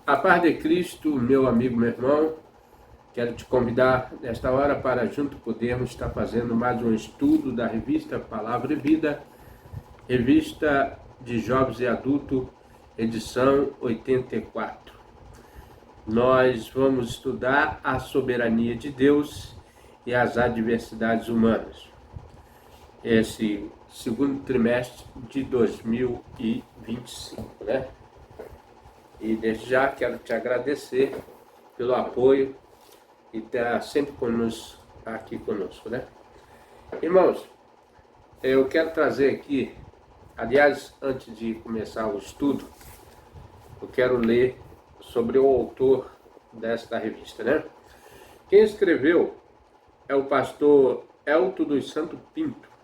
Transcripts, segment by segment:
A paz de Cristo, meu amigo, meu irmão, quero te convidar nesta hora para junto podermos estar fazendo mais um estudo da revista Palavra e Vida, revista de jovens e adultos, edição 84. Nós vamos estudar a soberania de Deus e as adversidades humanas. Esse segundo trimestre de 2025, né? E desde já quero te agradecer pelo apoio e estar sempre aqui conosco, né? Irmãos, eu quero trazer aqui, aliás, antes de começar o estudo, eu quero ler sobre o autor desta revista, né? Quem escreveu é o pastor Elton dos Santos Pinto.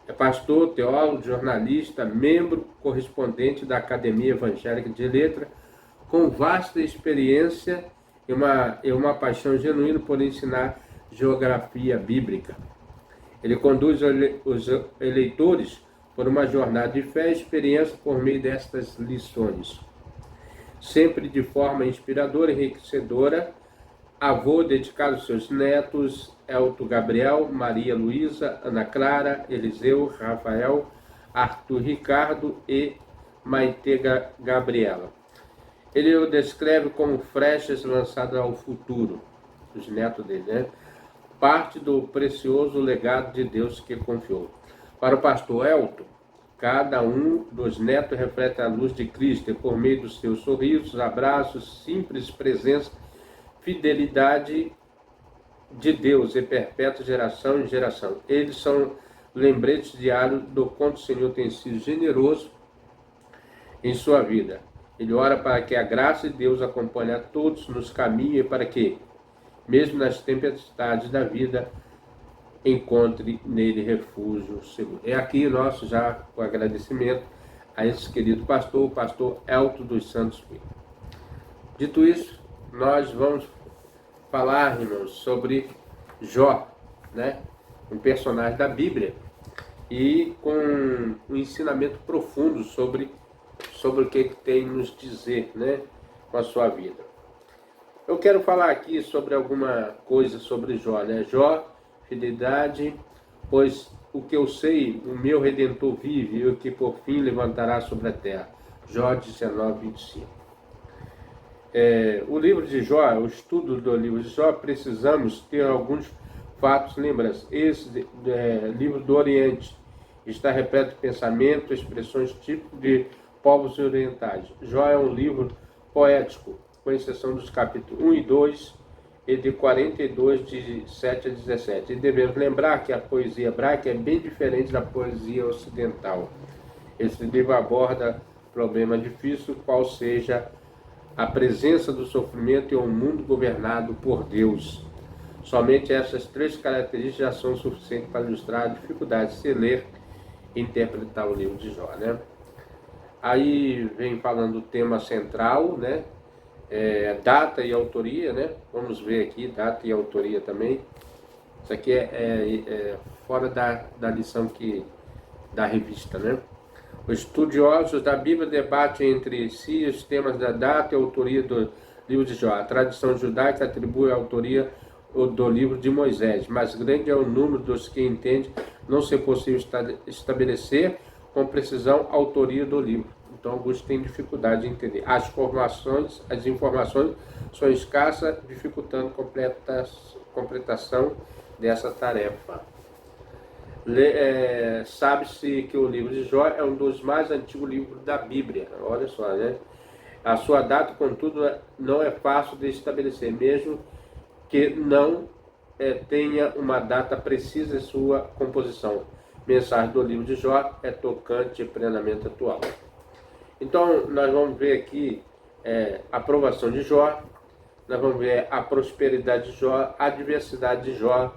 É pastor, teólogo, jornalista, membro correspondente da Academia Evangélica de Letras, com vasta experiência e uma paixão genuína por ensinar geografia bíblica. Ele conduz os eleitores por uma jornada de fé e experiência por meio destas lições. Sempre de forma inspiradora e enriquecedora, avô dedicado aos seus netos, Elton Gabriel, Maria Luísa, Ana Clara, Eliseu, Rafael, Arthur Ricardo e Maite Gabriela. Ele o descreve como flechas lançadas ao futuro, os netos dele, né? Parte do precioso legado de Deus que confiou. Para o pastor Elton, cada um dos netos reflete a luz de Cristo e por meio dos seus sorrisos, abraços, simples presença, fidelidade de Deus e perpétua geração em geração. Eles são lembretes diários do quanto o Senhor tem sido generoso em sua vida. Ele ora para que a graça de Deus acompanhe a todos nos caminhos e para que, mesmo nas tempestades da vida, encontre nele refúgio seguro. É aqui nosso já o agradecimento a esse querido pastor, o pastor Elton dos Santos Pinto. Dito isso, nós vamos falar, irmãos, sobre Jó, né? Um personagem da Bíblia e com um ensinamento profundo sobre o que tem nos dizer, né, com a sua vida. Eu quero falar aqui sobre alguma coisa sobre Jó, né? Jó, fidelidade, pois o que eu sei, o meu Redentor vive e o que por fim levantará sobre a terra. Jó 19, 25. O livro de Jó, o estudo do livro de Jó, precisamos ter alguns fatos, lembranças. Esse livro do Oriente está repleto de pensamentos, expressões típicas de povos orientais. Jó é um livro poético, com exceção dos capítulos 1 e 2 e de 42, de 7 a 17. E devemos lembrar que a poesia hebraica é bem diferente da poesia ocidental. Esse livro aborda problema difícil, qual seja a presença do sofrimento em um mundo governado por Deus. Somente essas três características já são suficientes para ilustrar a dificuldade de se ler e interpretar o livro de Jó, né? Aí vem falando do tema central, né? Data e autoria, né? Vamos ver aqui, data e autoria também. Isso aqui é fora da lição da revista, né? Os estudiosos da Bíblia debatem entre si os temas da data e autoria do livro de Jó. A tradição judaica atribui a autoria do livro de Moisés, mas grande é o número dos que entendem não ser possível estabelecer com precisão a autoria do livro. Então, alguns têm dificuldade de entender. As informações são escassas, dificultando completação dessa tarefa. Sabe-se que o livro de Jó é um dos mais antigos livros da Bíblia. Olha só, né? A sua data, contudo, não é fácil de estabelecer, mesmo que não tenha uma data precisa em sua composição. Mensagem do livro de Jó é tocante e plenamente atual. Então, nós vamos ver aqui a aprovação de Jó, nós vamos ver a prosperidade de Jó, a adversidade de Jó,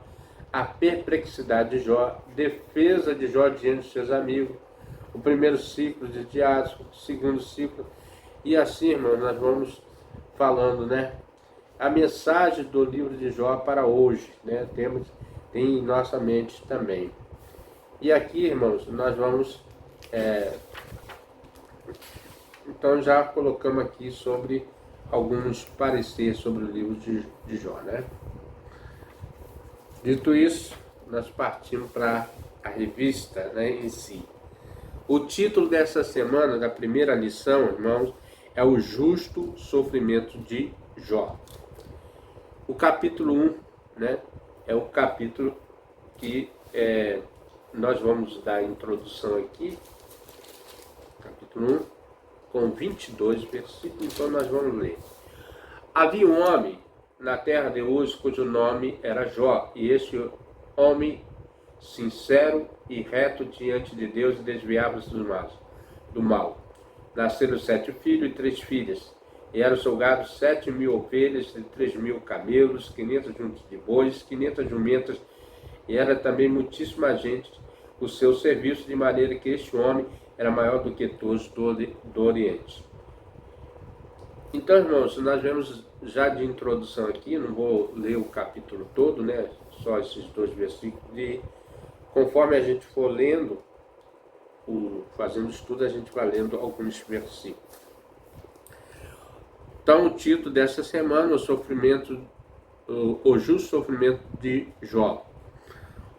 a perplexidade de Jó, defesa de Jó diante de seus amigos, o primeiro ciclo de Diáspora, o segundo ciclo, E assim, irmão, nós vamos falando, né? A mensagem do livro de Jó para hoje, né? Tem em nossa mente também. E aqui, irmãos, nós vamos... então já colocamos aqui sobre alguns pareceres sobre o livro de Jó, né? Dito isso, nós partimos para a revista, né, em si. O título dessa semana, da primeira lição, irmãos, é O Justo Sofrimento de Jó. O capítulo 1, né, é o capítulo que nós vamos dar a introdução aqui, capítulo 1, com 22 versículos, então nós vamos ler. Havia um homem na terra de Uz, cujo nome era Jó, e este homem sincero e reto diante de Deus, e desviava-se do mal. Nasceram 7 filhos e 3 filhas, e eram seu gado 7.000 ovelhas e 3.000 camelos, 500 juntas de bois, 500 jumentas, e era também muitíssima gente o seu serviço, de maneira que este homem era maior do que todos do Oriente. Então, irmãos, nós vemos já de introdução aqui, não vou ler o capítulo todo, né? Só esses 2 versículos. E conforme a gente for lendo, fazendo estudo, a gente vai lendo alguns versículos. Então, o título dessa semana, o justo sofrimento de Jó.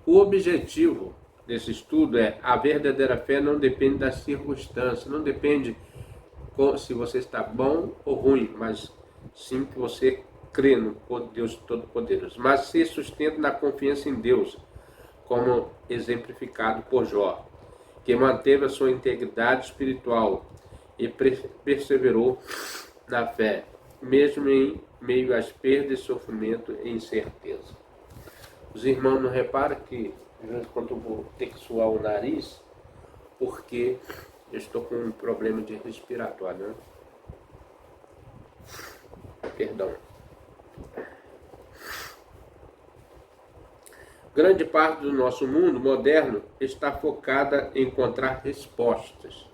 O objetivo desse estudo é: a verdadeira fé não depende das circunstâncias, não depende se você está bom ou ruim, mas sim que você crê no Deus Todo-Poderoso, mas se sustenta na confiança em Deus, como exemplificado por Jó, que manteve a sua integridade espiritual e perseverou na fé, mesmo em meio às perdas, sofrimento e incerteza. Os irmãos não reparam que de vez em quando eu vou ter que suar o nariz, porque eu estou com um problema de respiratório, né? Perdão. Grande parte do nosso mundo moderno está focada em encontrar respostas.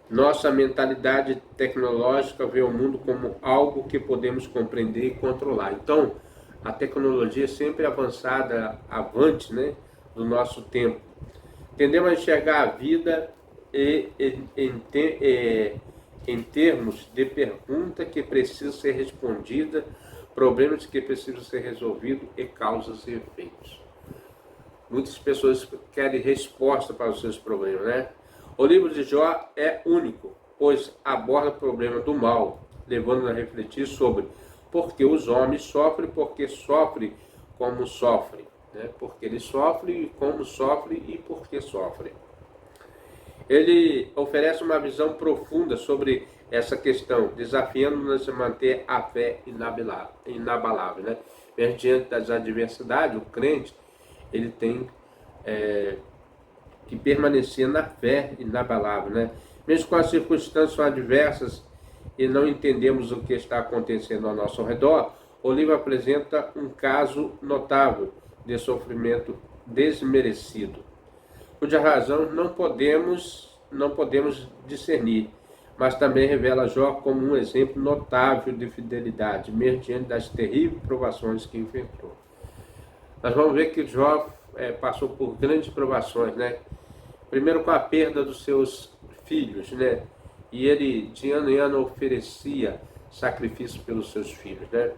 Nossa mentalidade tecnológica vê o mundo como algo que podemos compreender e controlar. Então, a tecnologia é sempre avançada, avante, né, do nosso tempo. Tendemos a enxergar a vida em termos de pergunta que precisa ser respondida, problemas que precisam ser resolvidos e causas e efeitos. Muitas pessoas querem resposta para os seus problemas, né? O livro de Jó é único, pois aborda o problema do mal, levando a refletir sobre por que os homens sofrem, porque sofrem como sofrem, né? Porque eles sofrem, como sofrem e por que sofrem. Ele oferece uma visão profunda sobre essa questão, desafiando-nos a manter a fé inabalável, né? Mesmo diante das adversidades, o crente ele tem que permanecer na fé inabalável, né? Mesmo com as circunstâncias adversas e não entendemos o que está acontecendo ao nosso redor, o livro apresenta um caso notável de sofrimento desmerecido, cuja razão não podemos discernir, mas também revela Jó como um exemplo notável de fidelidade, mesmo diante das terríveis provações que enfrentou. Nós vamos ver que Jó passou por grandes provações, né? Primeiro com a perda dos seus filhos, né? E ele de ano em ano oferecia sacrifício pelos seus filhos, né?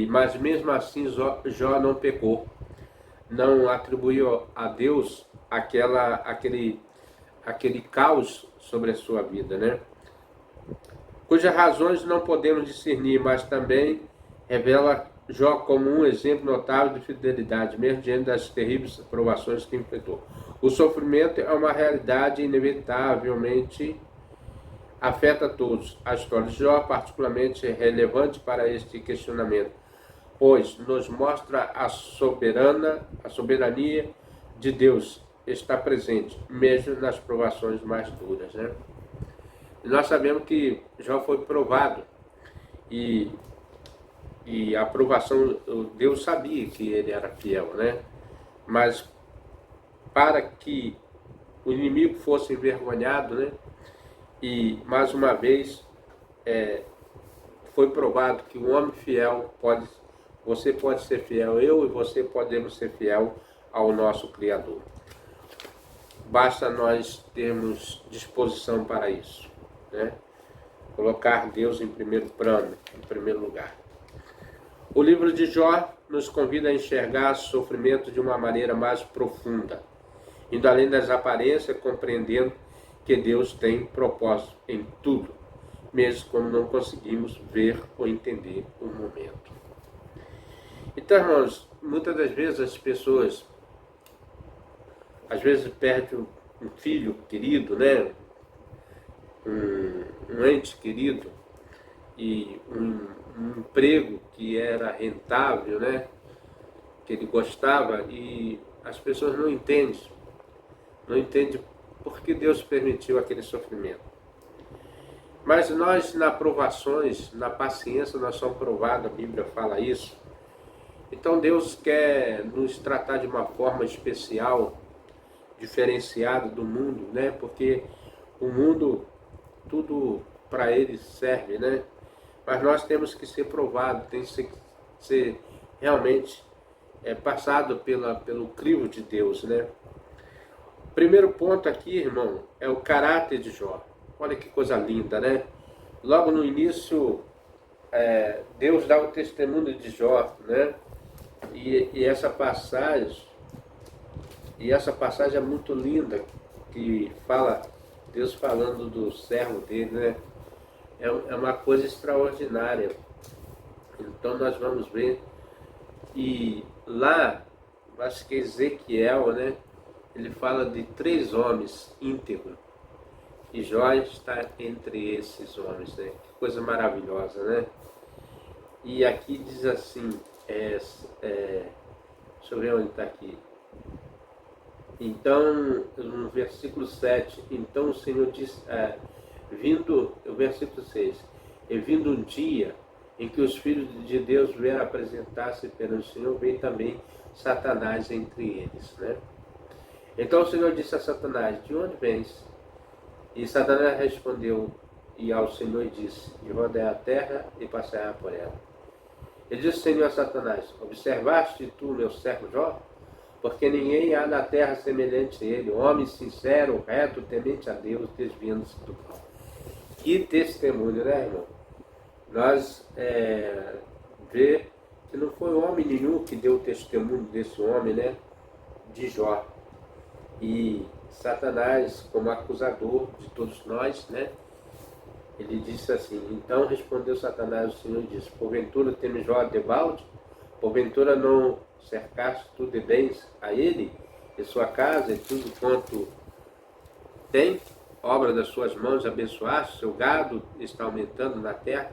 Mas mesmo assim Jó não pecou, não atribuiu a Deus aquele caos sobre a sua vida, né? Cujas razões não podemos discernir, mas também revela Jó como um exemplo notável de fidelidade, mesmo diante das terríveis provações que enfrentou. O sofrimento é uma realidade inevitavelmente afeta a todos. A história de Jó, particularmente, é relevante para este questionamento, pois nos mostra a soberania de Deus está presente, mesmo nas provações mais duras, né? E nós sabemos que Jó foi provado, e a aprovação, Deus sabia que ele era fiel, né? Mas para que o inimigo fosse envergonhado, né? E, mais uma vez, foi provado que o homem fiel você pode ser fiel, eu e você podemos ser fiel ao nosso Criador. Basta nós termos disposição para isso, né? Colocar Deus em primeiro plano, em primeiro lugar. O livro de Jó nos convida a enxergar o sofrimento de uma maneira mais profunda, indo além das aparências, compreendendo que Deus tem propósito em tudo, mesmo quando não conseguimos ver ou entender o momento. Então, irmãos, muitas das vezes as pessoas, às vezes perdem um filho querido, né? Um ente querido, e um emprego que era rentável, né? Que ele gostava, e as pessoas não entendem por que Deus permitiu aquele sofrimento. Mas nós, nas provações, na paciência, nós somos provados, a Bíblia fala isso. Então Deus quer nos tratar de uma forma especial, diferenciada do mundo, né? Porque o mundo, tudo para ele serve, né? Mas nós temos que ser provados, tem que ser realmente passado pelo crivo de Deus, né? O primeiro ponto aqui, irmão, é o caráter de Jó. Olha que coisa linda, né? Logo no início, Deus dá o testemunho de Jó, né? E essa passagem é muito linda, que fala, Deus falando do servo dele, né? É uma coisa extraordinária. Então nós vamos ver. E lá, acho que Ezequiel, né? Ele fala de 3 homens íntegros. E Jó está entre esses homens, né? Que coisa maravilhosa, né? E aqui diz assim, deixa eu ver onde está aqui. Então, no versículo 7, então o Senhor disse, o versículo 6, e vindo um dia em que os filhos de Deus vieram apresentar-se perante o Senhor, veio também Satanás entre eles, né? Então o Senhor disse a Satanás, de onde vens? E Satanás respondeu e ao Senhor disse, de rodear a terra e passear por ela. E disse o Senhor a Satanás, observaste tu meu servo Jó? Porque ninguém há na terra semelhante a ele, homem sincero, reto, temente a Deus, desviando-se do mal. Que testemunho, né, irmão? Nós vê que não foi homem nenhum que deu o testemunho desse homem, né, de Jó. E Satanás, como acusador de todos nós, né, ele disse assim, então respondeu Satanás, o Senhor disse, porventura teme Jó debalde? Porventura não cercaste tu de bens a ele, e sua casa, e tudo quanto tem, obra das suas mãos, abençoaste, seu gado está aumentando na terra.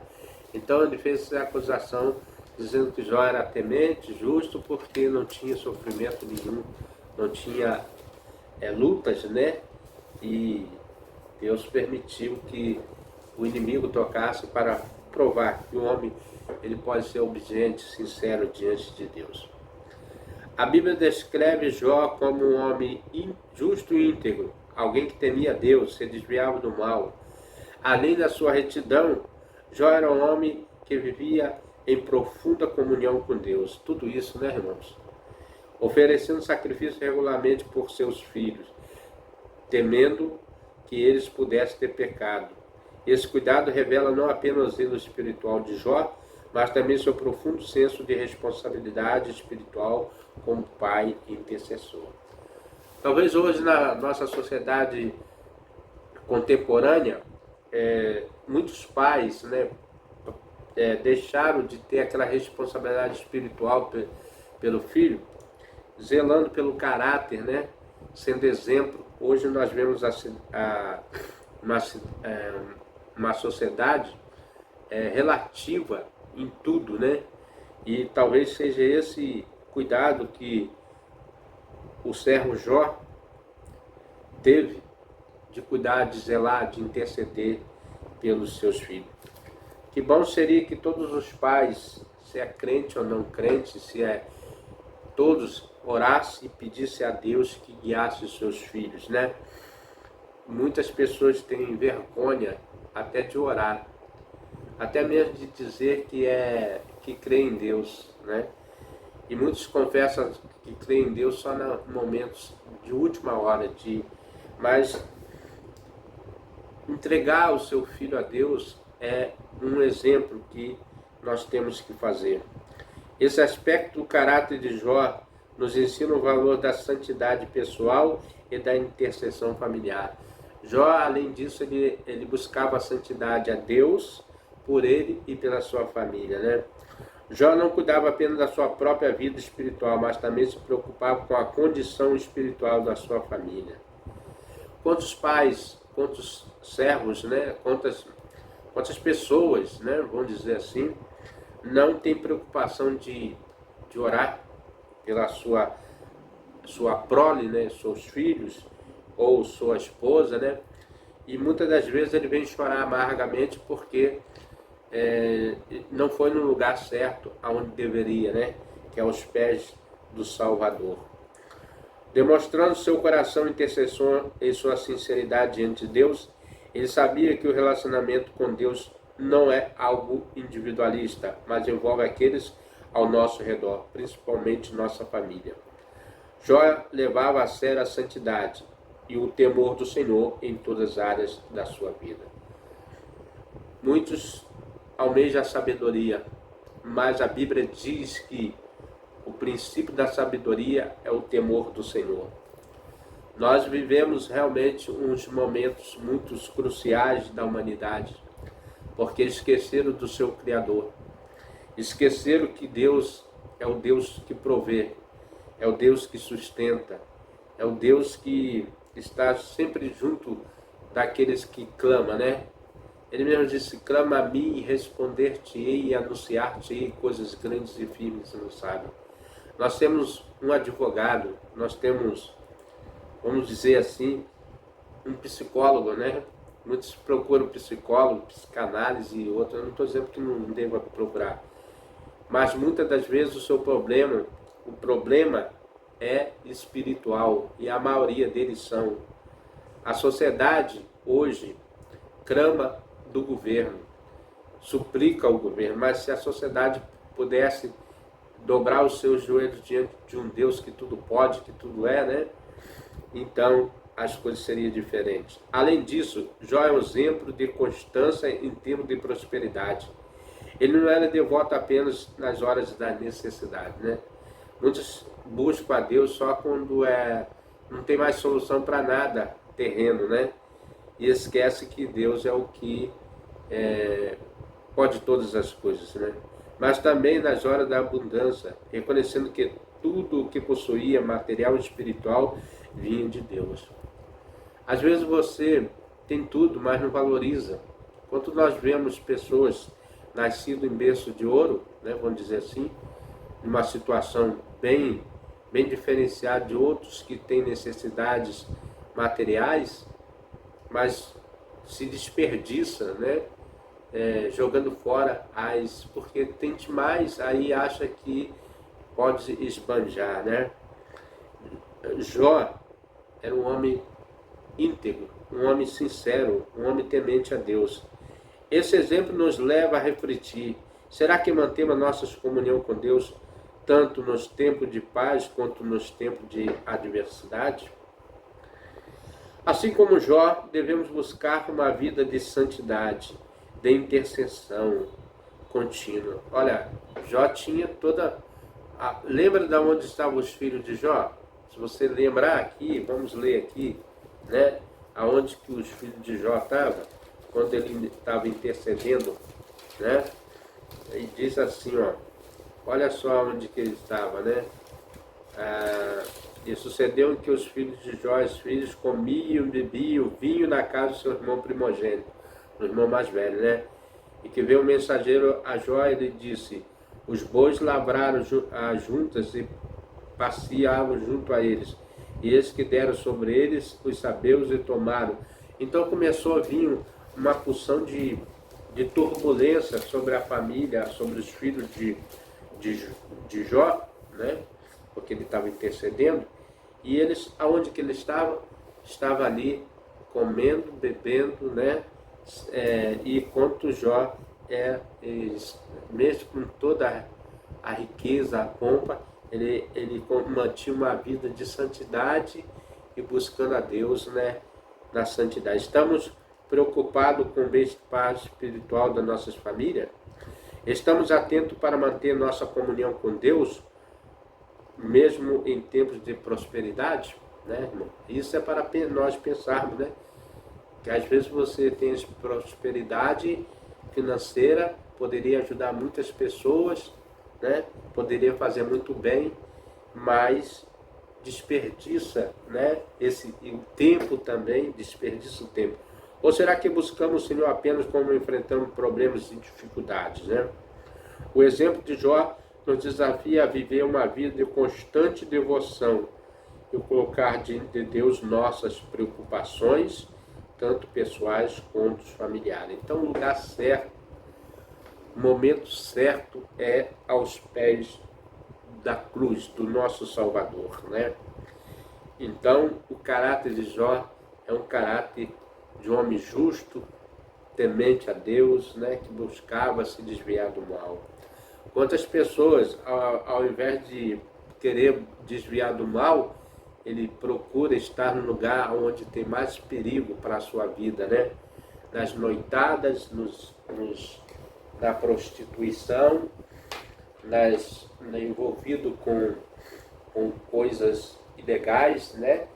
Então ele fez essa acusação, dizendo que Jó era temente, justo, porque não tinha sofrimento nenhum, não tinha lutas, né? E Deus permitiu que o inimigo tocasse para provar que o homem ele pode ser obediente, sincero diante de Deus. A Bíblia descreve Jó como um homem justo e íntegro, alguém que temia Deus, se desviava do mal. Além da sua retidão, Jó era um homem que vivia em profunda comunhão com Deus. Tudo isso, né, irmãos? Oferecendo sacrifício regularmente por seus filhos, temendo que eles pudessem ter pecado. Esse cuidado revela não apenas o zelo espiritual de Jó, mas também seu profundo senso de responsabilidade espiritual como pai e intercessor. Talvez hoje na nossa sociedade contemporânea, muitos pais, né, deixaram de ter aquela responsabilidade espiritual pelo filho, zelando pelo caráter, né, sendo exemplo. Hoje nós vemos uma sociedade relativa em tudo, né? E talvez seja esse cuidado que o servo Jó teve de cuidar, de zelar, de interceder pelos seus filhos. Que bom seria que todos os pais, se é crente ou não crente, todos orassem e pedissem a Deus que guiasse os seus filhos, né? muitas pessoas têm vergonha até de orar, até mesmo de dizer que crê em Deus, né? E muitos confessam que creem em Deus só em momentos de última hora, mas entregar o seu filho a Deus é um exemplo que nós temos que fazer. Esse aspecto do caráter de Jó nos ensina o valor da santidade pessoal e da intercessão familiar. Jó, além disso, ele buscava a santidade a Deus, por ele e pela sua família, né? Jó não cuidava apenas da sua própria vida espiritual, mas também se preocupava com a condição espiritual da sua família. Quantos pais, quantos servos, né? Quantas pessoas, né? Vamos dizer assim, não têm preocupação de orar pela sua prole, né? Seus filhos ou sua esposa, né? E muitas das vezes ele vem chorar amargamente porque não foi no lugar certo aonde deveria, né? Que é aos pés do Salvador. Demonstrando seu coração intercessor e sua sinceridade diante de Deus, ele sabia que o relacionamento com Deus não é algo individualista, mas envolve aqueles ao nosso redor, principalmente nossa família. Jó levava a sério a santidade e o temor do Senhor em todas as áreas da sua vida. Muitos almejam a sabedoria, mas a Bíblia diz que o princípio da sabedoria é o temor do Senhor. Nós vivemos realmente uns momentos muito cruciais da humanidade, porque esqueceram do seu Criador. Esqueceram que Deus é o Deus que provê, é o Deus que sustenta, é o Deus que está sempre junto daqueles que clamam, né? Ele mesmo disse: clama a mim e responder-te-ei e anunciar-te-ei coisas grandes e firmes, não sabe? Nós temos um advogado, nós temos, vamos dizer assim, um psicólogo, né? Muitos procuram psicólogo, psicanálise e outros. Eu não estou dizendo que não deva procurar, mas muitas das vezes o problema é espiritual e a maioria deles são. A sociedade hoje clama do governo, suplica ao governo, mas se a sociedade pudesse dobrar os seus joelhos diante de um Deus que tudo pode, que tudo é, né? Então as coisas seriam diferentes. Além disso, Jó é um exemplo de constância em termos de prosperidade. Ele não era devoto apenas nas horas da necessidade, né? Muitos buscam a Deus só quando não tem mais solução para nada terreno, né? E esquece que Deus é o que pode todas as coisas, né? Mas também nas horas da abundância, reconhecendo que tudo o que possuía, material e espiritual, vinha de Deus. Às vezes você tem tudo, mas não valoriza. Quando nós vemos pessoas nascidas em berço de ouro, né, vamos dizer assim, numa situação bem diferenciada de outros que têm necessidades materiais, mas se desperdiça, né? Jogando fora porque tem demais, aí acha que pode esbanjar, né? Jó era um homem íntegro, um homem sincero, um homem temente a Deus. Esse exemplo nos leva a refletir: será que mantemos a nossa comunhão com Deus tanto nos tempos de paz quanto nos tempos de adversidade? Assim como Jó, devemos buscar uma vida de santidade, de intercessão contínua. Olha, Jó tinha toda... Lembra de onde estavam os filhos de Jó? Se você lembrar aqui, vamos ler aqui, né? Aonde que os filhos de Jó estavam, quando ele estava intercedendo, né? E diz assim, ó, olha só onde que ele estava, né? E sucedeu que os filhos de Jó, os filhos, comiam, bebiam vinho na casa do seu irmão primogênito, do irmão mais velho, né? E que veio o mensageiro a Jó e lhe disse: os bois lavraram as juntas e passeavam junto a eles, e eles que deram sobre eles os sabeus e tomaram. Então começou a vir uma porção de turbulência sobre a família, sobre os filhos de Jó, né? Porque ele estava intercedendo, e eles, aonde que ele estava? Estava ali comendo, bebendo, né? E enquanto Jó mesmo com toda a riqueza, a pompa, ele mantinha uma vida de santidade e buscando a Deus, né, na santidade. Estamos preocupados com o bem-estar espiritual das nossas famílias? Estamos atentos para manter nossa comunhão com Deus, mesmo em tempos de prosperidade? Né, irmão? Isso é para nós pensarmos, né? Que às vezes você tem prosperidade financeira, poderia ajudar muitas pessoas, né? Poderia fazer muito bem, mas desperdiça, né? O tempo também, desperdiça o tempo. Ou será que buscamos o Senhor apenas como enfrentamos problemas e dificuldades, né? O exemplo de Jó nos desafia a viver uma vida de constante devoção e colocar diante de Deus nossas preocupações, tanto pessoais quanto familiares. Então, o lugar certo, o momento certo é aos pés da cruz, do nosso Salvador, né? Então, o caráter de Jó é um caráter de um homem justo, temente a Deus, né? Que buscava se desviar do mal. Quantas pessoas, ao invés de querer desviar do mal, ele procura estar no lugar onde tem mais perigo para a sua vida, né? Nas noitadas, na prostituição, envolvido com coisas ilegais, né?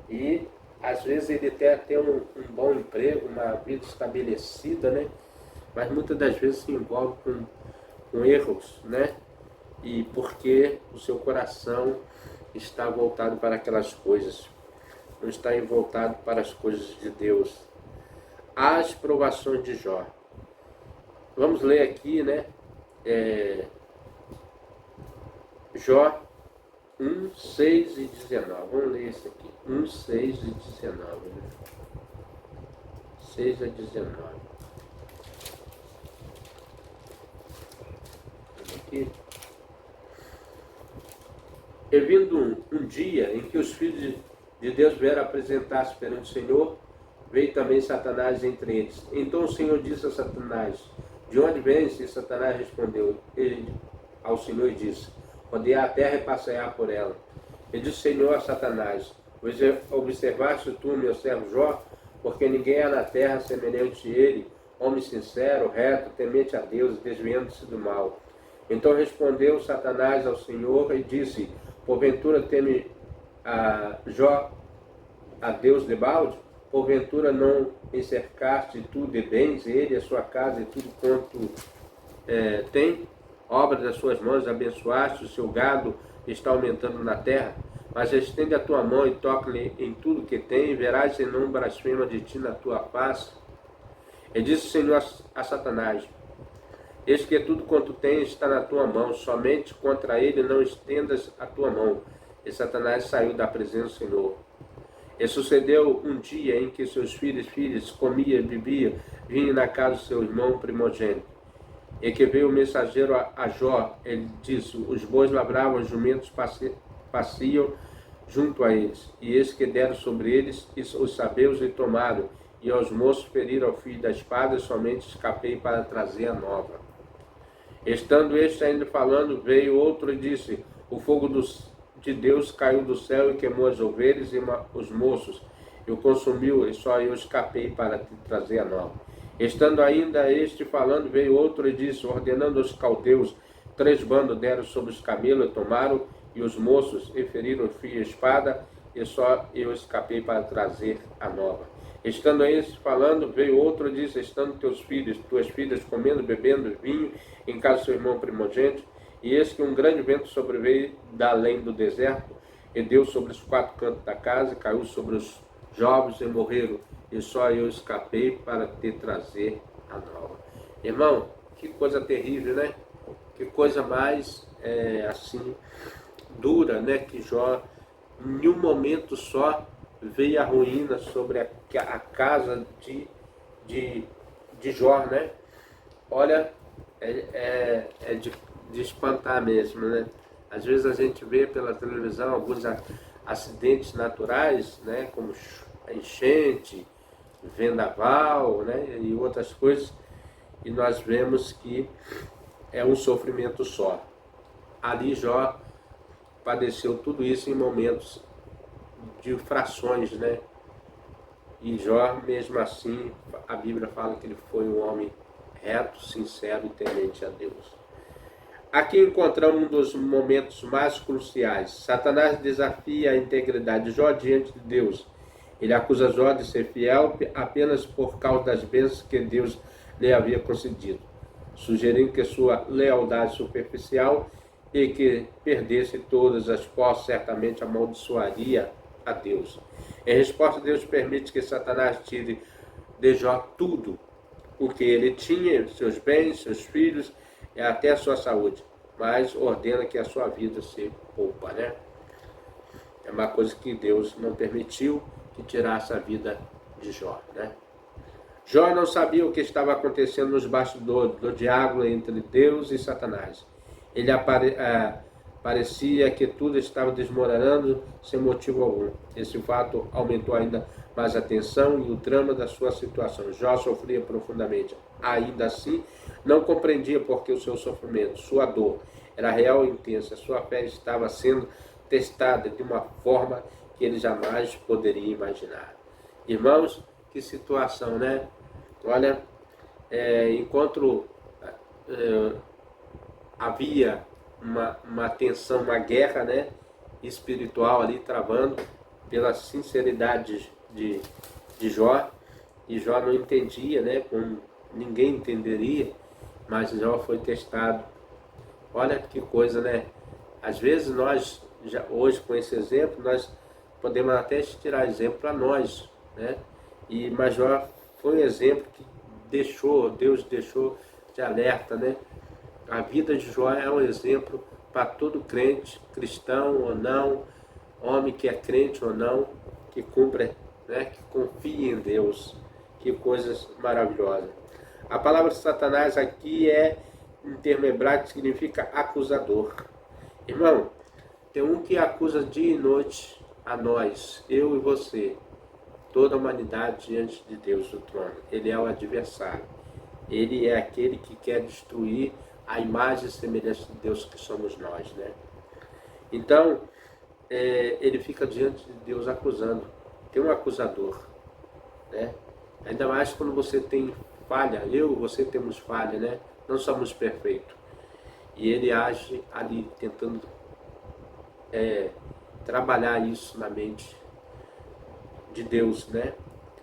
E às vezes ele até tem um bom emprego, uma vida estabelecida, né? Mas muitas das vezes se envolve com erros, né? E porque o seu coração está voltado para aquelas coisas, não está voltado para as coisas de Deus. As provações de Jó. Vamos ler aqui, né? Jó 1, 6 e 19. Vamos ler isso aqui. 1, 6 e 19. Né? 6 a 19. Aqui. E vindo um dia em que os filhos de Deus vieram apresentar-se perante o Senhor, veio também Satanás entre eles. Então o Senhor disse a Satanás: de onde vens? E Satanás respondeu ao Senhor e disse: rodear a terra e passear por ela. E disse o Senhor a Satanás: observaste tu, meu servo Jó, porque ninguém há na terra semelhante a ele, homem sincero, reto, temente a Deus, desviando-se do mal. Então respondeu Satanás ao Senhor e disse: porventura teme Jó a Deus debalde? Porventura não encercaste tu de bens, ele, a sua casa e tudo quanto tem? Obra das suas mãos abençoaste, o seu gado está aumentando na terra. Mas estende a tua mão e toca-lhe em tudo que tem, e verás se não blasfema de ti na tua face. E disse o Senhor a Satanás: eis que tudo quanto tens está na tua mão, somente contra ele não estendas a tua mão. E Satanás saiu da presença do Senhor. E sucedeu um dia em que seus filhos comia e bebia, vinha na casa do seu irmão primogênito. E que veio o mensageiro a Jó, ele disse: os bois lavravam, os jumentos passeam junto a eles. E eis que deram sobre eles, e os sabeus lhe tomaram, e aos moços feriram ao fio da espada, e somente escapei para trazer a nova. Estando este ainda falando, veio outro e disse: o fogo de Deus caiu do céu e queimou as ovelhas e os moços, e o consumiu, e só eu escapei para te trazer a nova. Estando ainda este falando, veio outro e disse, ordenando aos caldeus, 3 bandos deram sobre os camelos e tomaram, e os moços e feriram fio e espada, e só eu escapei para trazer a nova. Estando este falando, veio outro e disse, estando tuas filhas comendo, bebendo vinho, em casa do seu irmão primogênito, e eis que um grande vento sobreveio da além do deserto, e deu sobre os 4 cantos da casa, e caiu sobre os jovens e morreram, e só eu escapei para te trazer a nova. Irmão, que coisa terrível, né? Que coisa mais, assim, dura, né? Que Jó, em um momento só, veio a ruína sobre a casa de Jó, né? Olha, é de espantar mesmo, né? Às vezes a gente vê pela televisão alguns acidentes naturais, né? Como enchente, vendaval, né, e outras coisas, e nós vemos que é um sofrimento só. Ali Jó padeceu tudo isso em momentos de frações, né? E Jó, mesmo assim, a Bíblia fala que ele foi um homem reto, sincero e temente a Deus. Aqui encontramos um dos momentos mais cruciais. Satanás desafia a integridade de Jó diante de Deus. Ele acusa Jó de ser fiel apenas por causa das bênçãos que Deus lhe havia concedido, sugerindo que sua lealdade superficial e que perdesse todas as posses certamente amaldiçoaria a Deus. Em resposta, Deus permite que Satanás tire de Jó tudo o que ele tinha, seus bens, seus filhos e até a sua saúde, mas ordena que a sua vida se poupa, né? É uma coisa que Deus não permitiu que tirasse a vida de Jó, né? Jó não sabia o que estava acontecendo nos bastidores do diálogo entre Deus e Satanás. Ele parecia que tudo estava desmoronando sem motivo algum. Esse fato aumentou ainda mais a tensão e o drama da sua situação. Jó sofria profundamente. Ainda assim, não compreendia por que o seu sofrimento, sua dor, era real e intensa. Sua fé estava sendo testada de uma forma que ele jamais poderia imaginar. Irmãos, que situação, né? Olha, enquanto havia uma tensão, uma guerra, né, espiritual ali travando pela sinceridade de Jó, e Jó não entendia, né, como ninguém entenderia, mas Jó foi testado. Olha que coisa, né? Às vezes nós, hoje com esse exemplo, nós podemos até tirar exemplo para nós, né? Mas Jó foi um exemplo que Deus deixou de alerta, né? A vida de Jó é um exemplo para todo crente, cristão ou não, homem que é crente ou não, que cumpre, né, que confia em Deus. Que coisas maravilhosas. A palavra Satanás aqui em termo hebraico, significa acusador. Irmão, tem um que acusa dia e noite a nós, eu e você, toda a humanidade diante de Deus do trono. Ele é o adversário. Ele é aquele que quer destruir a imagem e semelhança de Deus que somos nós, né? Então, ele fica diante de Deus acusando. Tem um acusador, né? Ainda mais quando você tem falha. Eu e você temos falha, né? Não somos perfeitos. E ele age ali tentando trabalhar isso na mente de Deus, né?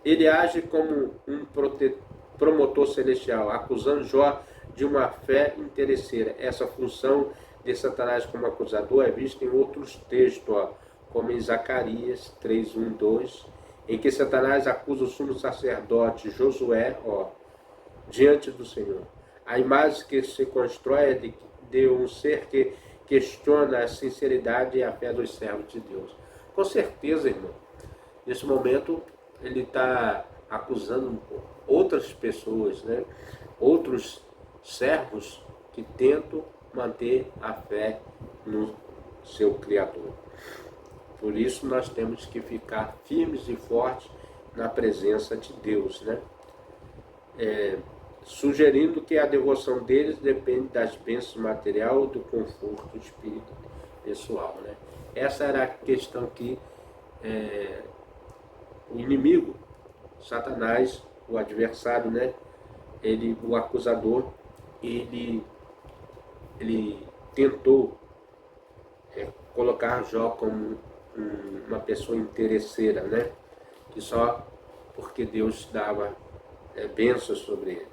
Ele age como um promotor celestial, acusando Jó de uma fé interesseira. Essa função de Satanás como acusador é vista em outros textos, como em Zacarias 3, 1, 2, em que Satanás acusa o sumo sacerdote Josué, diante do Senhor. A imagem que se constrói é de um ser que questiona a sinceridade e a fé dos servos de Deus. Com certeza, irmão, nesse momento ele está acusando outras pessoas, né? Outros servos que tentam manter a fé no seu Criador. Por isso nós temos que ficar firmes e fortes na presença de Deus, né? Sugerindo que a devoção deles depende das bênçãos material ou do conforto espiritual pessoal, né? Essa era a questão que o inimigo, Satanás, o adversário, né? O acusador, ele tentou colocar Jó como uma pessoa interesseira, né? Que só porque Deus dava bênçãos sobre ele.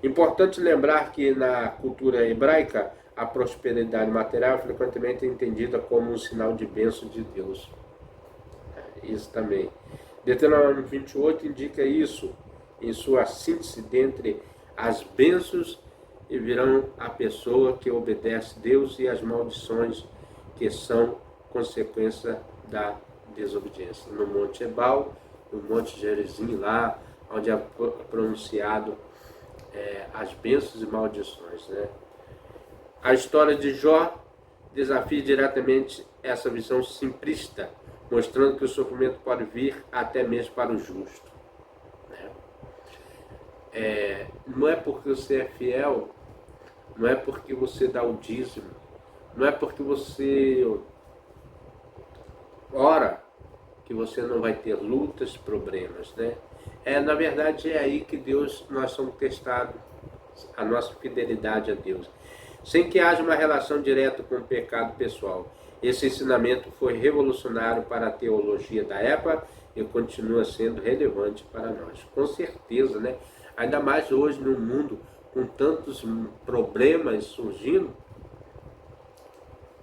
Importante lembrar que na cultura hebraica a prosperidade material é frequentemente entendida como um sinal de bênção de Deus. Isso também. Deuteronômio 28 indica isso em sua síntese dentre as bênçãos e virão a pessoa que obedece a Deus e as maldições que são consequência da desobediência. No Monte Ebal, no Monte Gerizim, lá onde é pronunciado as bênçãos e maldições, né? A história de Jó desafia diretamente essa visão simplista mostrando que o sofrimento pode vir até mesmo para o justo. Não é porque você é fiel, não é porque você dá o dízimo, não é porque você ora que você não vai ter lutas, problemas, né? Na verdade é aí que nós somos testados, a nossa fidelidade a Deus. Sem que haja uma relação direta com o pecado pessoal. Esse ensinamento foi revolucionário para a teologia da época e continua sendo relevante para nós. Com certeza, né? Ainda mais hoje no mundo, com tantos problemas surgindo,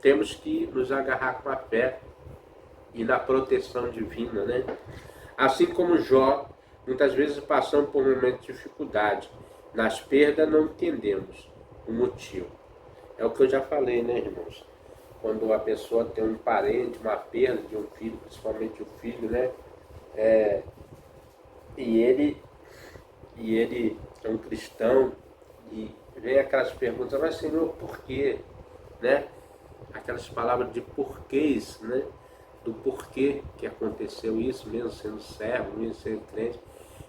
temos que nos agarrar com a fé e na proteção divina, né? Assim como Jó, muitas vezes passamos por momentos de dificuldade. Nas perdas não entendemos o motivo. É o que eu já falei, né, irmãos? Quando a pessoa tem um parente, uma perda de um filho, principalmente o filho, né? E ele é um cristão, e vem aquelas perguntas, mas Senhor, por quê? Né? Aquelas palavras de porquês, né? Do porquê que aconteceu isso, mesmo sendo servo, mesmo sendo crente.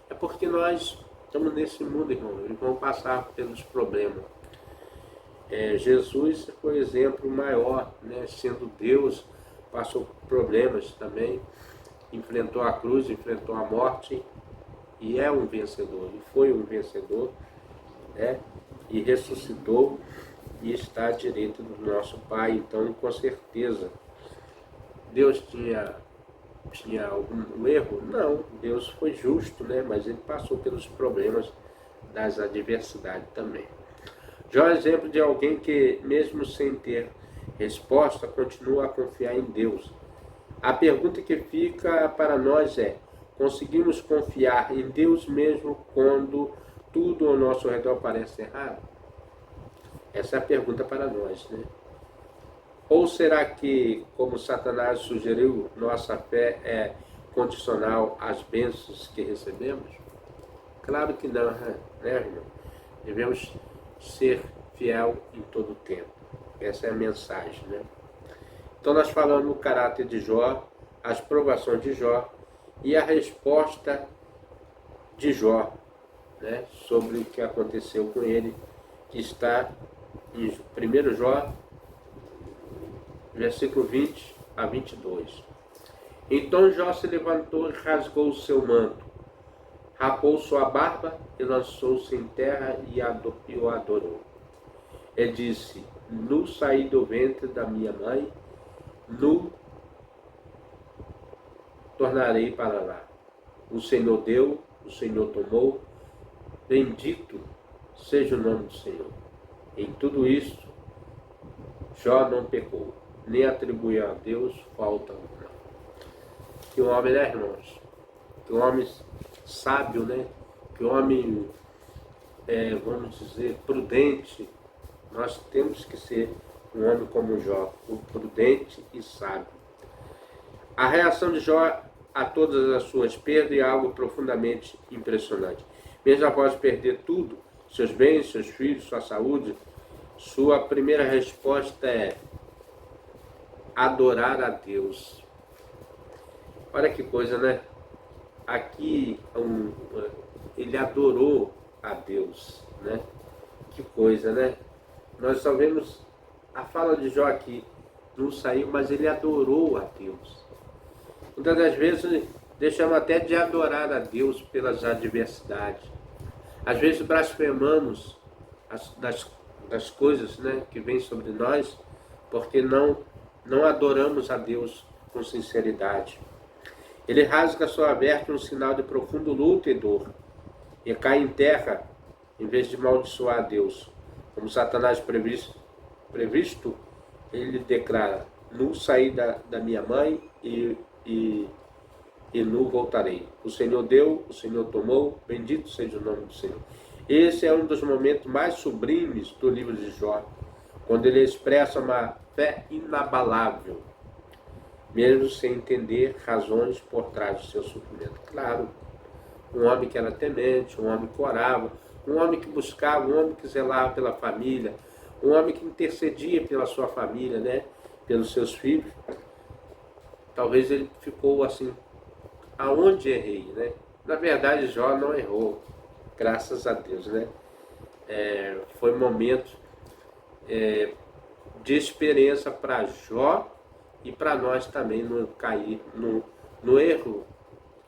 É porque nós estamos nesse mundo, irmão, e vamos passar pelos problemas. Jesus foi o exemplo maior, né? Sendo Deus, passou por problemas também, enfrentou a cruz, enfrentou a morte, e é um vencedor, e foi um vencedor, né? E ressuscitou e está à direita do nosso Pai. Então, com certeza, Deus tinha algum erro? Não, Deus foi justo, né? Mas ele passou pelos problemas das adversidades também. Já é um exemplo de alguém que, mesmo sem ter resposta, continua a confiar em Deus. A pergunta que fica para nós é: conseguimos confiar em Deus mesmo quando tudo ao nosso redor parece errado? Essa é a pergunta para nós, né? Ou será que, como Satanás sugeriu, nossa fé é condicional às bênçãos que recebemos? Claro que não, né, irmão? Devemos ser fiel em todo o tempo. Essa é a mensagem, né? Então nós falamos o caráter de Jó, as provações de Jó e a resposta de Jó, né, sobre o que aconteceu com ele, que está em 1 Jó, versículo 20 a 22. Então Jó se levantou e rasgou o seu manto, rapou sua barba e lançou-se em terra e o adorou. Ele disse: nu saí do ventre da minha mãe, nu tornarei para lá. O Senhor deu, o Senhor tomou, bendito seja o nome do Senhor. Em tudo isso, Jó não pecou, nem atribuiu a Deus falta alguma. Que um homem, né, irmãos? Que um homem sábio, né? Que um homem, vamos dizer, prudente. Nós temos que ser um homem como Jó, prudente e sábio. A reação de Jó a todas as suas perdas é algo profundamente impressionante. Mesmo após perder tudo, seus bens, seus filhos, sua saúde, sua primeira resposta é adorar a Deus. Olha que coisa, né? Aqui ele adorou a Deus, né? Que coisa, né? Nós só vemos a fala de Jó aqui, não saiu, mas ele adorou a Deus. Muitas das vezes deixamos até de adorar a Deus pelas adversidades. Às vezes blasfemamos das coisas, né, que vêm sobre nós, porque não adoramos a Deus com sinceridade. Ele rasga sua veste, um sinal de profundo luto e dor, e cai em terra em vez de amaldiçoar a Deus. Como Satanás previsto, ele declara: nu saí da minha mãe e nu voltarei. O Senhor deu, o Senhor tomou, bendito seja o nome do Senhor. Esse é um dos momentos mais sublimes do livro de Jó, quando ele expressa uma fé inabalável, mesmo sem entender razões por trás do seu sofrimento. Claro, um homem que era temente, um homem que orava, um homem que buscava, um homem que zelava pela família, um homem que intercedia pela sua família, né, pelos seus filhos. talvez ele ficou assim, aonde errei, né? Na verdade, Jó não errou, graças a Deus, né? Foi um momento de experiência para Jó e para nós também não cair no erro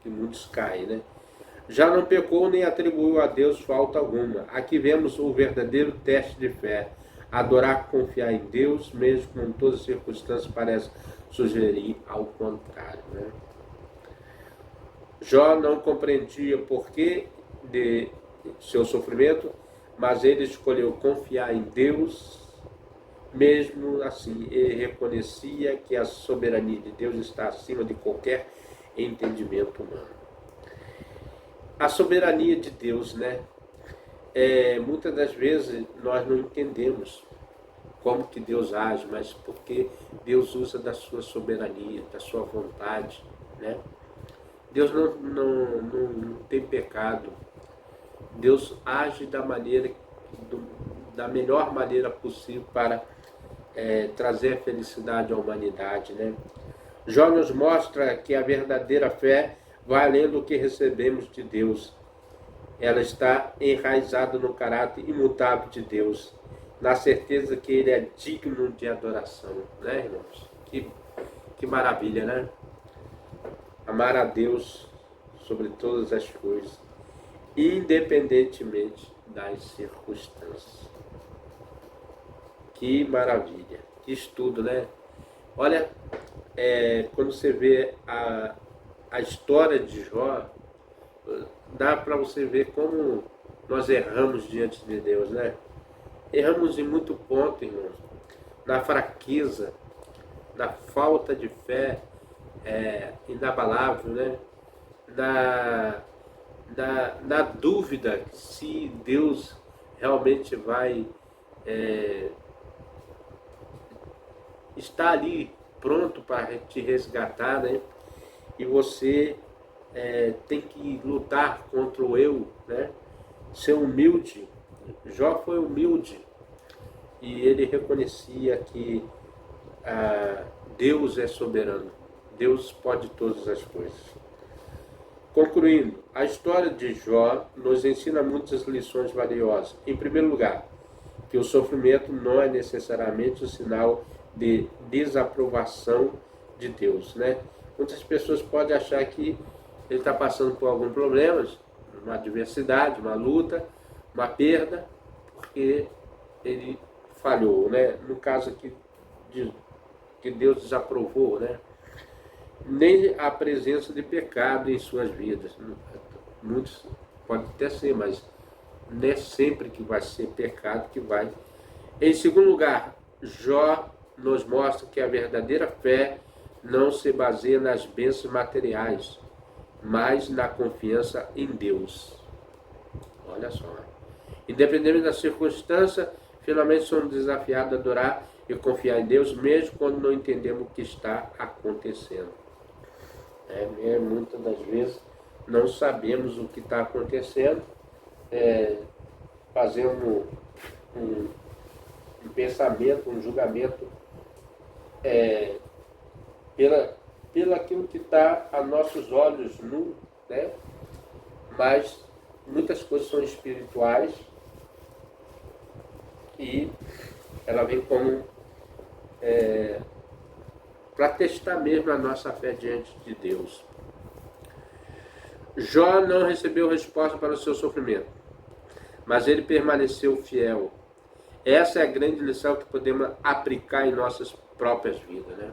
que muitos caem, né? Já não pecou nem atribuiu a Deus falta alguma. Aqui vemos o verdadeiro teste de fé. Adorar, confiar em Deus, mesmo com todas as circunstâncias, parece sugerir ao contrário, né? Jó não compreendia o porquê de seu sofrimento, mas ele escolheu confiar em Deus. Mesmo assim, ele reconhecia que a soberania de Deus está acima de qualquer entendimento humano. A soberania de Deus, né? Muitas das vezes nós não entendemos como que Deus age, mas porque Deus usa da sua soberania, da sua vontade, né? Deus não tem pecado. Deus age da melhor maneira possível para trazer a felicidade à humanidade, né? Jó nos mostra que a verdadeira fé vai além do que recebemos de Deus. Ela está enraizada no caráter imutável de Deus, na certeza que Ele é digno de adoração, né, irmãos? Que maravilha, né? Amar a Deus sobre todas as coisas, independentemente das circunstâncias. Que maravilha, que estudo, né? Olha, quando você vê a história de Jó, dá para você ver como nós erramos diante de Deus, né? Erramos em muito ponto, irmãos. Na fraqueza, na falta de fé inabalável, né? Na dúvida se Deus realmente vai estar ali pronto para te resgatar, né? E você tem que lutar contra o eu, né? Ser humilde. Jó foi humilde e ele reconhecia que Deus é soberano. Deus pode todas as coisas. Concluindo, a história de Jó nos ensina muitas lições valiosas. Em primeiro lugar, que o sofrimento não é necessariamente um sinal de desaprovação de Deus, né? Muitas pessoas podem achar que ele está passando por algum problema, uma adversidade, uma luta, uma perda, porque ele falhou, né? No caso aqui que Deus desaprovou, né? Nem a presença de pecado em suas vidas. Muitos pode até ser, mas não é sempre que vai ser pecado que vai. Em segundo lugar, Jó nos mostra que a verdadeira fé não se baseia nas bênçãos materiais, mas na confiança em Deus. Olha só. Independente da circunstância, finalmente somos desafiados a adorar e confiar em Deus, mesmo quando não entendemos o que está acontecendo. Muitas das vezes não sabemos o que está acontecendo, fazemos um pensamento, um julgamento pelo aquilo que está a nossos olhos nus, né? Mas muitas coisas são espirituais e ela vem como para testar mesmo a nossa fé diante de Deus. Jó não recebeu resposta para o seu sofrimento, mas ele permaneceu fiel. Essa é a grande lição que podemos aplicar em nossas próprias vidas, né?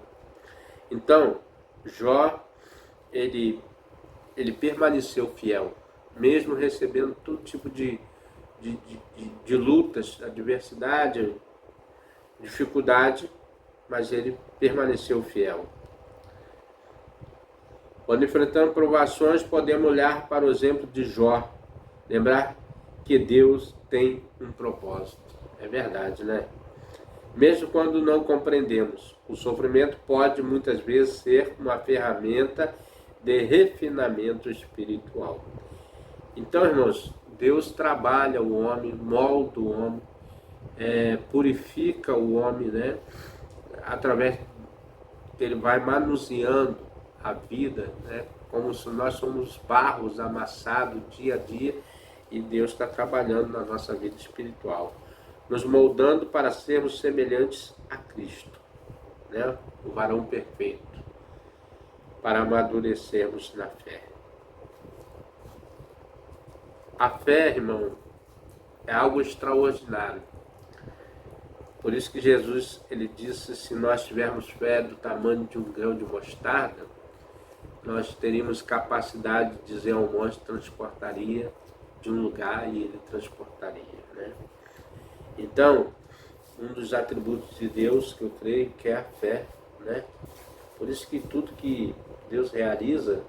Então, Jó, ele permaneceu fiel, mesmo recebendo todo tipo de lutas, adversidade, dificuldade, mas ele permaneceu fiel. Quando enfrentamos provações, podemos olhar para o exemplo de Jó, lembrar que Deus tem um propósito. É verdade, né? Mesmo quando não compreendemos, o sofrimento pode muitas vezes ser uma ferramenta de refinamento espiritual. Então, irmãos, Deus trabalha o homem, molda o homem, purifica o homem, né? Através Ele vai manuseando a vida, né? Como se nós somos barros amassados dia a dia, e Deus está trabalhando na nossa vida espiritual, nos moldando para sermos semelhantes a Cristo, né? O varão perfeito, para amadurecermos na fé. A fé, irmão, é algo extraordinário. Por isso que Jesus, ele disse, se nós tivermos fé do tamanho de um grão de mostarda, nós teríamos capacidade de dizer ao monte, transportaria de um lugar, e ele transportaria, né? Então, um dos atributos de Deus que eu creio que é a fé, né? Por isso que tudo que Deus realiza,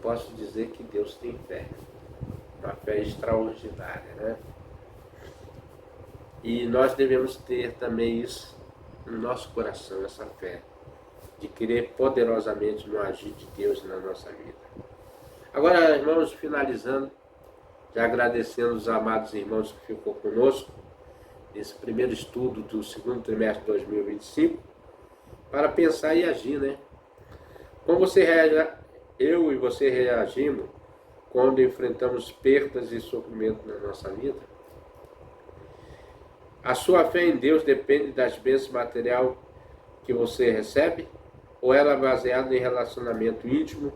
posso dizer que Deus tem fé. Uma fé extraordinária, né? E nós devemos ter também isso no nosso coração, essa fé, de crer poderosamente no agir de Deus na nossa vida. Agora, irmãos, finalizando, já agradecendo os amados irmãos que ficou conosco nesse primeiro estudo do segundo trimestre de 2025, para pensar e agir, né? Como você reage, eu e você reagimos quando enfrentamos perdas e sofrimento na nossa vida? A sua fé em Deus depende das bênçãos materiais que você recebe, ou ela é baseada em relacionamento íntimo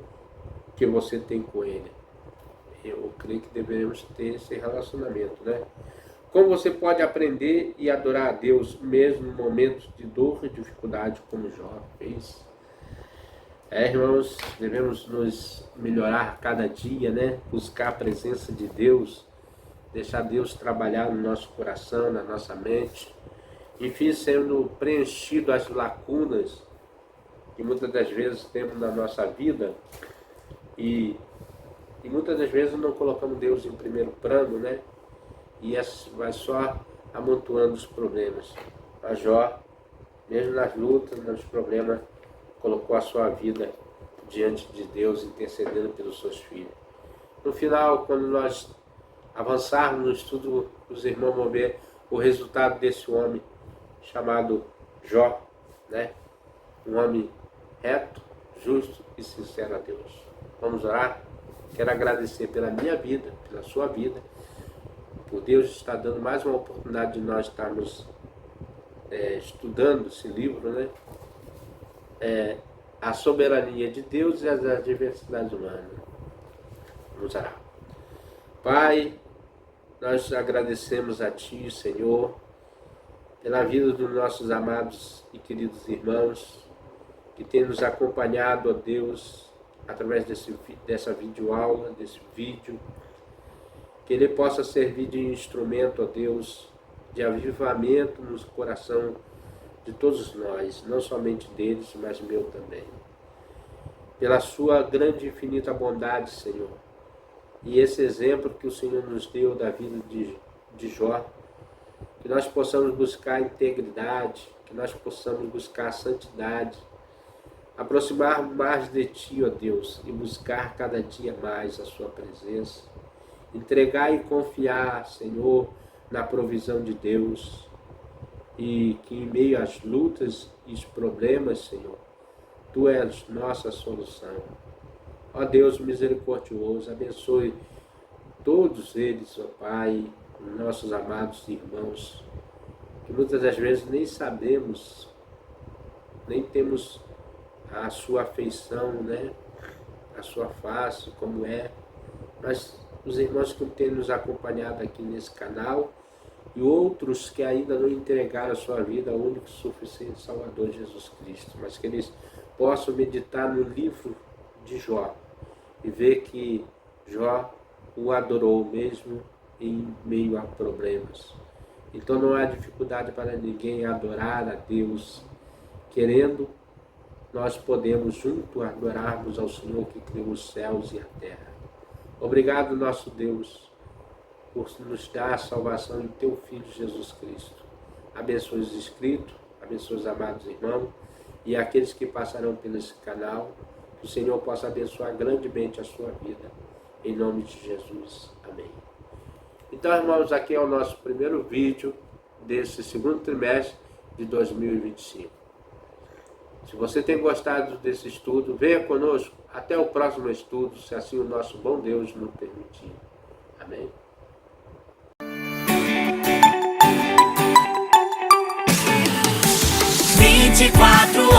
que você tem com Ele? Eu creio que devemos ter esse relacionamento, né? Como você pode aprender e adorar a Deus mesmo em momentos de dor e dificuldade, como Jó fez? Irmãos, devemos nos melhorar cada dia, né? Buscar a presença de Deus, deixar Deus trabalhar no nosso coração, na nossa mente, enfim, sendo preenchido as lacunas que muitas das vezes temos na nossa vida, e muitas das vezes não colocamos Deus em primeiro plano, né? E vai só amontoando os problemas. A Jó, mesmo nas lutas, nos problemas, colocou a sua vida diante de Deus, intercedendo pelos seus filhos. No final, quando nós avançarmos no estudo, os irmãos vão ver o resultado desse homem chamado Jó, né? Um homem reto, justo e sincero a Deus. Vamos orar? Quero agradecer pela minha vida, pela sua vida, por Deus estar dando mais uma oportunidade de nós estarmos estudando esse livro, né? A soberania de Deus e as adversidades humanas. Vamos orar. Pai, nós agradecemos a Ti, Senhor, pela vida dos nossos amados e queridos irmãos, que têm nos acompanhado, ó Deus, através dessa videoaula, desse vídeo, que ele possa servir de instrumento, ó Deus, de avivamento no coração de todos nós, não somente deles, mas meu também. Pela sua grande e infinita bondade, Senhor, e esse exemplo que o Senhor nos deu da vida de Jó, que nós possamos buscar a integridade, que nós possamos buscar a santidade, aproximar mais de Ti, ó Deus, e buscar cada dia mais a Sua presença, entregar e confiar, Senhor, na provisão de Deus, e que em meio às lutas e os problemas, Senhor, Tu és nossa solução. Ó Deus misericordioso, abençoe todos eles, ó Pai, nossos amados irmãos, que muitas das vezes nem sabemos, nem temos a sua afeição, né? A sua face, como é, mas os irmãos que têm nos acompanhado aqui nesse canal e outros que ainda não entregaram a sua vida ao único e suficiente Salvador Jesus Cristo, mas que eles possam meditar no livro de Jó e ver que Jó o adorou mesmo em meio a problemas. Então não há dificuldade para ninguém adorar a Deus. Querendo, nós podemos junto adorarmos ao Senhor que criou os céus e a terra. Obrigado, nosso Deus, por nos dar a salvação em Teu Filho Jesus Cristo. Abençoe os inscritos, abençoe os amados irmãos e aqueles que passarão por esse canal. Que o Senhor possa abençoar grandemente a sua vida. Em nome de Jesus. Amém. Então, irmãos, aqui é o nosso primeiro vídeo desse segundo trimestre de 2025. Se você tem gostado desse estudo, venha conosco. Até o próximo estudo, se assim o nosso bom Deus nos permitir. Amém? Vinte e quatro